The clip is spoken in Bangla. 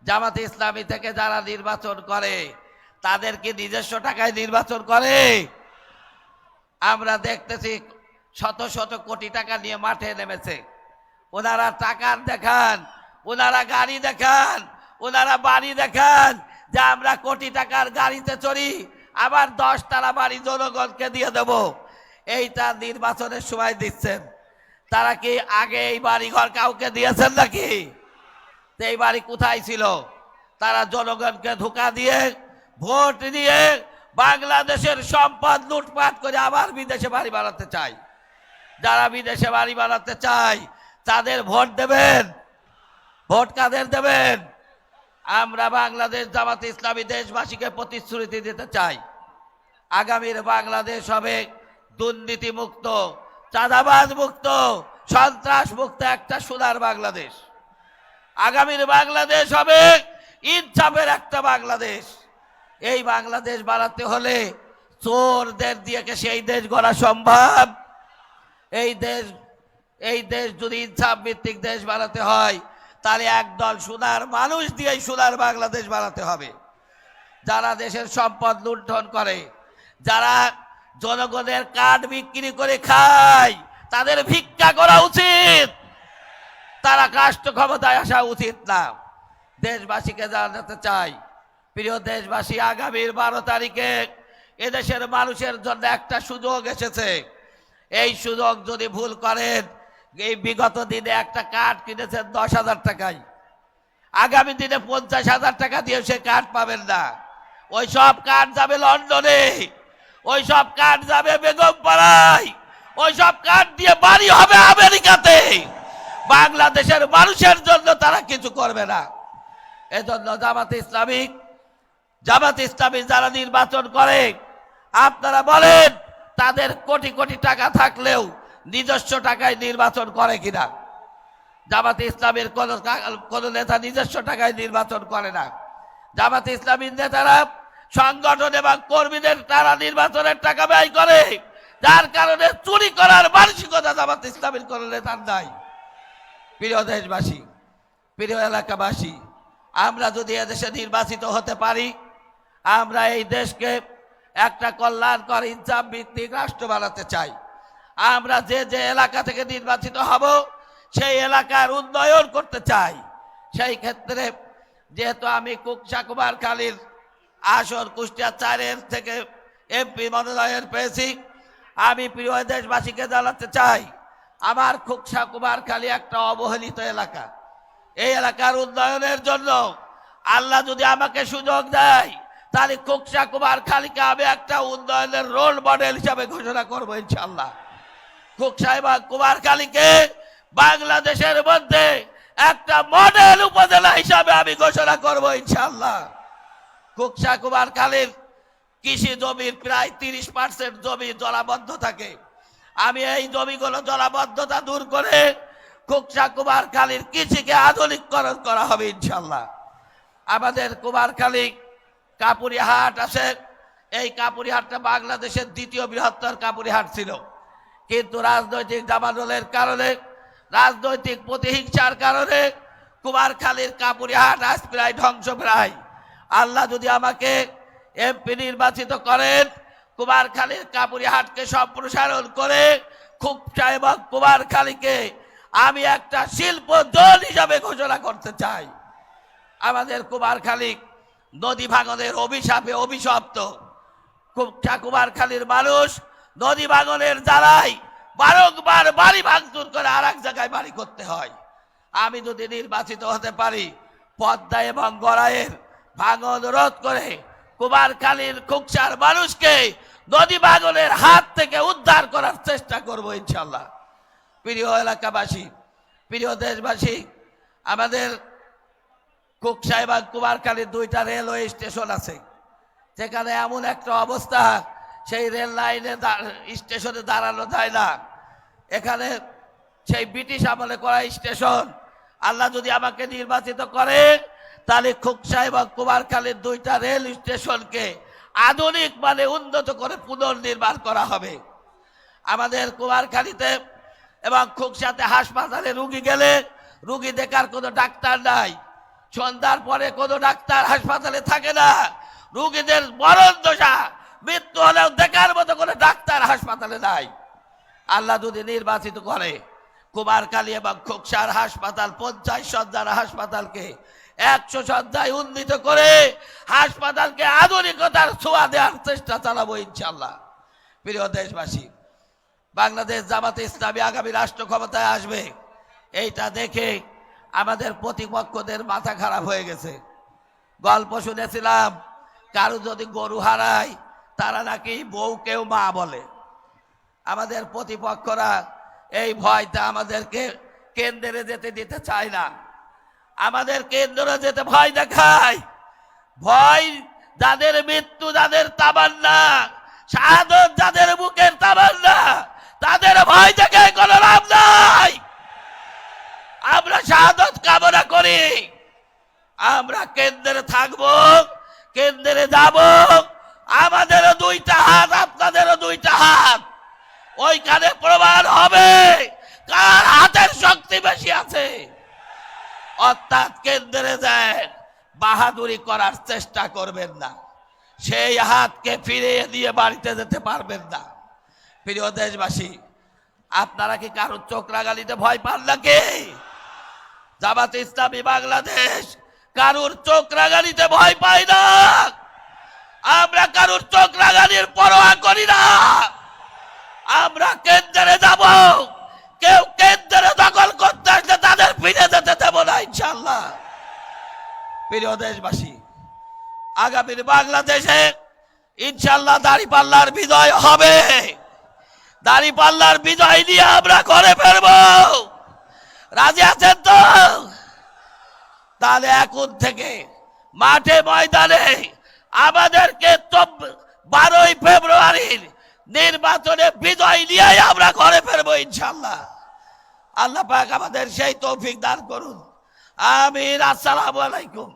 জামাতে ইসলামী থেকে যারা নির্বাচন করে তাদের কি নিজস্ব টাকায় নির্বাচন করে? আমরা দেখতেছি শত শত কোটি টাকা নিয়ে মাঠে নেমেছে। ওনারা টাকার দেখান, ওনারা গাড়ি দেখান, ওনারা বাড়ি দেখান যে আমরা কোটি টাকার গাড়িতে চড়ি, আবার 10 তলা বাড়ি জনগণকে দিয়ে দেব। এইটা নির্বাচনের সময় দিচ্ছেন। তারা কি আগে এই বাড়িঘর কাউকে দিয়েছেন নাকি? এই বাড়ি কোথায় ছিল? তারা জনগণকে ধোঁকা দিয়ে ভোট দিয়ে বাংলাদেশের সম্পদ লুটপাট করে আবার বিদেশে বাড়ি বানাতে চায়। যারা বিদেশে বাড়ি বানাতে চায় তাদের ভোট দেবেন? ভোট কাদের দেবেন? আমরা বাংলাদেশ জামাতে ইসলামী দেশবাসীকে প্রতিশ্রুতি দিতে চাই, আগামীর বাংলাদেশ হবে দুর্নীতি মুক্ত, চাঁদাবাজ মুক্ত, সন্ত্রাস মুক্ত একটা সোনার বাংলাদেশ। আগামীর বাংলাদেশ হবে ইনসাফের একটা বাংলাদেশ। এই বাংলাদেশ বানাতে হলে চোরদের দিয়ে সেই দেশ গড়া সম্ভব? এই দেশ যদি ইনসাফ ভিত্তিক দেশ বানাতে হয় তাহলে একদল সোনার মানুষ দিয়েই সোনার বাংলাদেশ বানাতে হবে। যারা দেশের সম্পদ লুণ্ঠন করে, যারা জনগণের কার্ড বিক্রি করে খায়, তাদের ভিক্ষা করা উচিত, তারা রাষ্ট্র ক্ষমতায় আসা উচিত না। দেশবাসীকে জানাতে চাই, প্রিয় দেশবাসী, আগামীর 12 তারিখে এদেশের মানুষের জন্য একটা সুযোগ এসেছে। এই সুযোগ যদি ভুল করেন, এই বিগত দিনে একটা কার্ড কিনেছেন 10,000 টাকায়, আগামী দিনে 50,000 টাকা দিয়ে সে কার্ড পাবেন না। ওই সব কার্ড যাবে লন্ডনে, ওই সব কার্ড যাবে বেগমপাড়ায়, ওই সব কার্ড দিয়ে বাড়ি হবে আমেরিকাতে। বাংলাদেশের মানুষের জন্য তারা কিছু করবে না। এজন্য জামাতে ইসলামী যারা নির্বাচন করে, আপনারা বলেন তাদের কোটি কোটি টাকা থাকলেও নিজস্ব টাকায় নির্বাচন করে কিনা? জামাতে ইসলামীর কোন নেতা নিজস্ব টাকায় নির্বাচন করে না। জামাতে ইসলামীর নেতারা সংগঠন এবং কর্মীদের তারা নির্বাচনের টাকা ব্যয় করে, যার কারণে চুরি করার মানসিকতা জামাতে ইসলামীর কোন নেতার নাই। প্রিয় দেশবাসী, প্রিয় এলাকাবাসী, আমরা যদি এদেশে নির্বাচিত হতে পারি, আমরা এই দেশকে একটা কল্যাণকর ইনসাফ ভিত্তিক রাষ্ট্র বানাতে চাই। আমরা যে যে এলাকা থেকে নির্বাচিত হব সেই এলাকার উন্নয়ন করতে চাই। সেই ক্ষেত্রে যেহেতু আমি কুকসা কুমারখালীর আসন কুষ্টিয়া 4 থেকে এমপি মনোনয়ন পেয়েছি, আমি প্রিয় দেশবাসীকে জানাতে চাই, আমার কুকসা কুমারখালী একটা অবহেলিত এলাকা। এই এলাকার উন্নয়নের জন্য আল্লাহ যদি আমাকে সুযোগ দেয়, তাহলে কুকসা কুমারখালীকে আমি একটা উন্নয়নের রোল মডেল হিসাবে ঘোষণা করব ইনশাআল্লাহ। কুকসা এবং কুমারখালীকে বাংলাদেশের মধ্যে একটা মডেল উপজেলা হিসাবে আমি ঘোষণা করব ইনশাআল্লাহ। কুকসা কুমারখালীর কৃষি জমির প্রায় 30% জমি জলাবদ্ধ থাকে। আমি এই জমিগুলো জলাবদ্ধতা দূর করে কুকসা কুমারখালীর কৃষিকে আধুনিকরণ করা হবে ইনশাআল্লাহ। আমাদের কুমারখালী কাপুরি হাট আছে। এই কাপুরি হাটটা বাংলাদেশের 2য় বৃহত্তর কাপুরি হাট ছিল, কিন্তু রাজনৈতিক দাবানলের কারণে, রাজনৈতিক প্রতিহিংসার কারণে কুমারখালীর কাপুরি হাট আজ প্রায় ধ্বংস প্রায়। আল্লাহ যদি আমাকে এমপি নির্বাচিত করেন, কুমারখালীর কাপুরি হাটকে সম্প্রসারণ করে কুকসা এবং কুমারখালীকে আমি একটা শিল্প জোন হিসাবে ঘোষণা করতে চাই। আমাদের কুমারখালী নদী ভাঙনের অভিশাপে অভিশপ্ত। কুকসা কুমারখালীর মানুষ নদী ভাঙনের জ্বালায় বারংবার বাড়ি ভাঙচুর করে আর এক জায়গায় বাড়ি করতে হয়। আমি যদি নির্বাচিত হতে পারি, পদ্মা এবং গড়াইয়ের ভাঙন রোধ করে কুমারখালীর কুকসার মানুষকে নদী ভাঙনের হাত থেকে উদ্ধার করার চেষ্টা করব ইনশাআল্লাহ। প্রিয় এলাকাবাসী, প্রিয় দেশবাসী, আমাদের কুকসা এবং কুমারখালীর 2টা রেলওয়ে স্টেশন আছে, যেখানে এমন একটা অবস্থা, সেই রেল লাইনে স্টেশনে দাঁড়ানো যায় না। এখানে সেই ব্রিটিশ আমলে করা স্টেশন। আল্লাহ যদি আমাকে নির্বাচিত করে, তাহলে কুকসা এবং কুমারখালীর 2টা রেল স্টেশনকে আধুনিক মানে উন্নত করে পুনর্নির্মাণ করা হবে। আমাদের কুমারখালীতে এবং কুকসাতে হাসপাতালে রুগী গেলে রুগী দেখার কোনো ডাক্তার নাই। সন্ধ্যার পরে কোনো ডাক্তার হাসপাতালে থাকে না, রোগীদের মরণ দশা, মৃত্যু হলেও দেখার মতো কোনো ডাক্তার হাসপাতালে নাই। আল্লাহ যদি নির্বাচিত করে কুমারখালী এবং খোকসার হাসপাতাল 50 শয্যার হাসপাতালকে 100 শয্যায় উন্নীত করে হাসপাতালকে আধুনিকতার ছোঁয়া দেওয়ার চেষ্টা চালাবো ইনশাল্লাহ। প্রিয় দেশবাসী, বাংলাদেশ জামাতে ইসলামী আগামী রাষ্ট্র ক্ষমতায় আসবে, এইটা দেখে আমাদের প্রতিপক্ষদের মাথা খারাপ হয়ে গেছে। গল্প শুনেছিলাম, কারো যদি গরু হারায় তারা নাকি বউকেও মা বলে। আমাদের প্রতিপক্ষরা এই ভয়টা আমাদেরকে কেন্দ্রে যেতে দিতে চায় না, আমাদের কেন্দ্রে যেতে ভয় দেখায়। ভয় যাদের মৃত্যু, যাদের তামান্না, শাহাদত যাদের বুকের তামান্না, তাদের ভয় দেখে কোনো লাভ নাই। আমরা শাহাদত কামনা করি, আমরা কেন্দ্রে থাকবো, কেন্দ্রে যাব। আমাদেরও 2টা হাত, আপনাদেরও 2টা হাত। ওইখানে প্রমাণ হবে কার হাতের শক্তি বেশি আছে। অর্থাৎ কেন্দ্রে যায় বাহাদুরি করার চেষ্টা করবেন না, সেই হাতকে ফিরিয়ে দিয়ে বাড়িতে যেতে পারবেন না। প্রিয় দেশবাসী, আপনারা কি কারোর চোখ রাগালিতে ভয় পান নাকি? জামাতে ইসলামী বাংলাদেশ কারুর চোখ রাগালিতে ভয় পায় না। আমরা কারুর চোখ রাগালির পরোয়া করি না। আমরা কেন্দ্রে যাব, কেউ কেন্দ্রে দখল করতে আসলে তাদের ফিরে যেতে দেব না ইনশাল্লাহ। প্রিয় দেশবাসী, আগামী বাংলাদেশে ইনশাল্লাহ দাঁড়িপাল্লার বিজয় হবে। দাঁড়িপাল্লার বিজয় নিয়ে আমরা ঘরে ফিরব। রাজি আছেন তো? তাহলে এখন থেকে মাঠে ময়দানে আমাদেরকে 12ই ফেব্রুয়ারির নির্বাচনে বিজয় নিয়ে আমরা ঘরে ফিরবো ইনশাল্লাহ। আল্লাহ পাক আমাদের সেই তৌফিক দান করুন। আমিন। আসসালামু আলাইকুম।